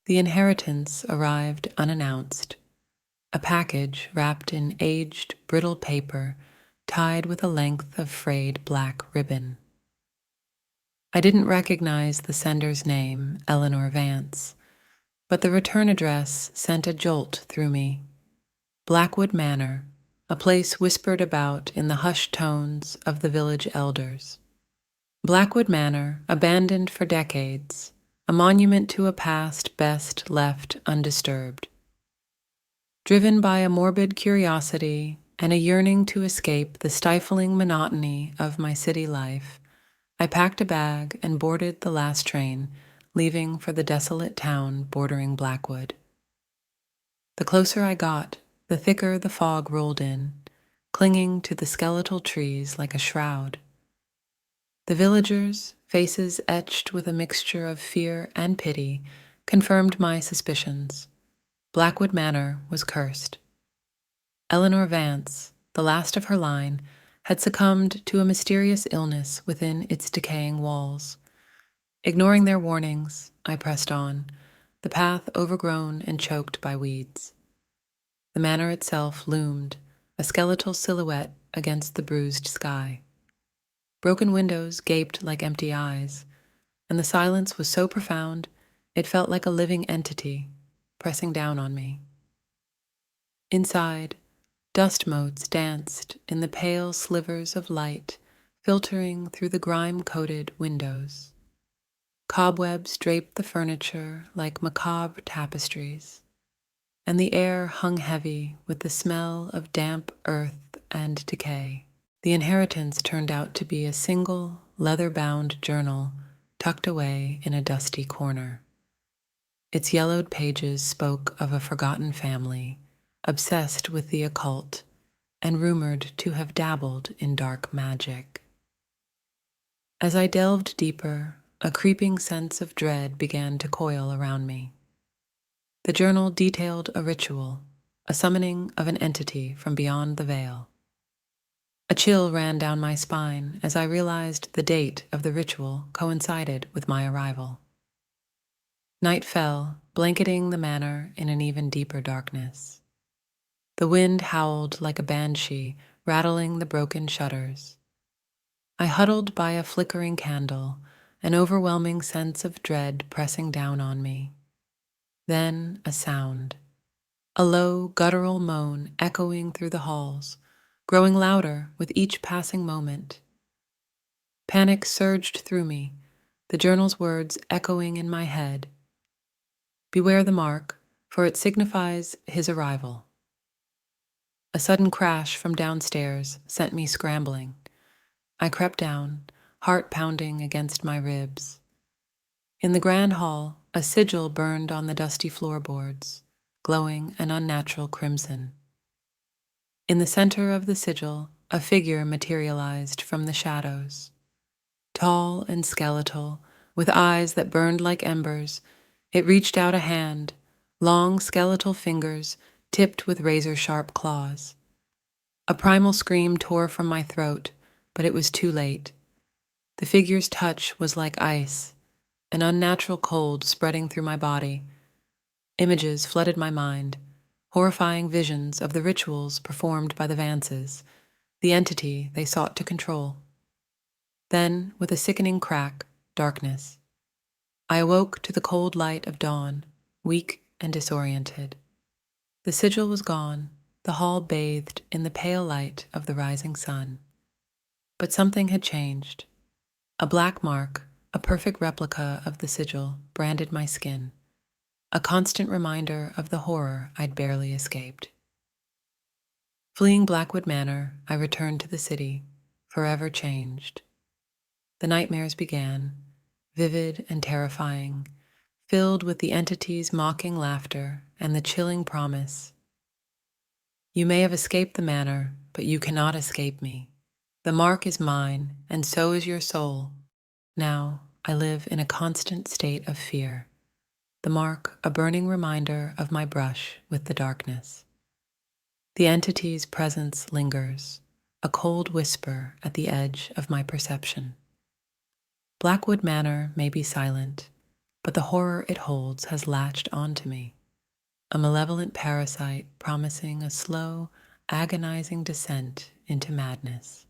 The inheritance arrived unannounced, a package wrapped in aged, brittle paper tied with a length of frayed black ribbon. I didn't recognize the sender's name, Eleanor Vance, but the return address sent a jolt through me. Blackwood Manor, a place whispered about in the hushed tones of the village elders. Blackwood Manor, abandoned for decades, a monument to a past best left undisturbed. Driven by a morbid curiosity and a yearning to escape the stifling monotony of my city life, I packed a bag and boarded the last train, leaving for the desolate town bordering Blackwood. The closer I got, the thicker the fog rolled in, clinging to the skeletal trees like a shroud. The villagers, faces etched with a mixture of fear and pity, confirmed my suspicions. Blackwood Manor was cursed. Eleanor Vance, the last of her line, had succumbed to a mysterious illness within its decaying walls. Ignoring their warnings, I pressed on, the path overgrown and choked by weeds. The manor itself loomed, a skeletal silhouette against the bruised sky. Broken windows gaped like empty eyes, and the silence was so profound it felt like a living entity pressing down on me. Inside, dust motes danced in the pale slivers of light filtering through the grime-coated windows. Cobwebs draped the furniture like macabre tapestries, and the air hung heavy with the smell of damp earth and decay. The inheritance turned out to be a single, leather-bound journal tucked away in a dusty corner. Its yellowed pages spoke of a forgotten family, obsessed with the occult, and rumored to have dabbled in dark magic. As I delved deeper, a creeping sense of dread began to coil around me. The journal detailed a ritual, a summoning of an entity from beyond the veil. A chill ran down my spine as I realized the date of the ritual coincided with my arrival. Night fell, blanketing the manor in an even deeper darkness. The wind howled like a banshee, rattling the broken shutters. I huddled by a flickering candle, an overwhelming sense of dread pressing down on me. Then a sound, a low, guttural moan echoing through the halls, growing louder with each passing moment. Panic surged through me, the journal's words echoing in my head. Beware the mark, for it signifies his arrival. A sudden crash from downstairs sent me scrambling. I crept down, heart pounding against my ribs. In the grand hall, a sigil burned on the dusty floorboards, glowing an unnatural crimson. In the center of the sigil, a figure materialized from the shadows. Tall and skeletal, with eyes that burned like embers, it reached out a hand, long skeletal fingers tipped with razor-sharp claws. A primal scream tore from my throat, but it was too late. The figure's touch was like ice, an unnatural cold spreading through my body. Images flooded my mind, horrifying visions of the rituals performed by the Vances, the entity they sought to control. Then, with a sickening crack, darkness. I awoke to the cold light of dawn, weak and disoriented. The sigil was gone, the hall bathed in the pale light of the rising sun. But something had changed. A black mark, a perfect replica of the sigil, branded my skin, a constant reminder of the horror I'd barely escaped. Fleeing Blackwood Manor, I returned to the city, forever changed. The nightmares began, vivid and terrifying, filled with the entity's mocking laughter and the chilling promise. You may have escaped the manor, but you cannot escape me. The mark is mine, and so is your soul. Now I live in a constant state of fear. The mark a burning reminder of my brush with the darkness. The entity's presence lingers, a cold whisper at the edge of my perception. Blackwood Manor may be silent, but the horror it holds has latched onto me, a malevolent parasite promising a slow, agonizing descent into madness.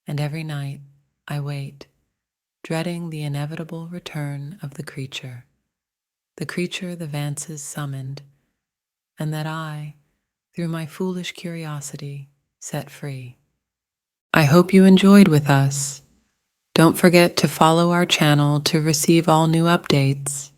And every night I wait, dreading the inevitable return of the creature the Vances summoned, and that I, through my foolish curiosity, set free. I hope you enjoyed with us. Don't forget to follow our channel to receive all new updates.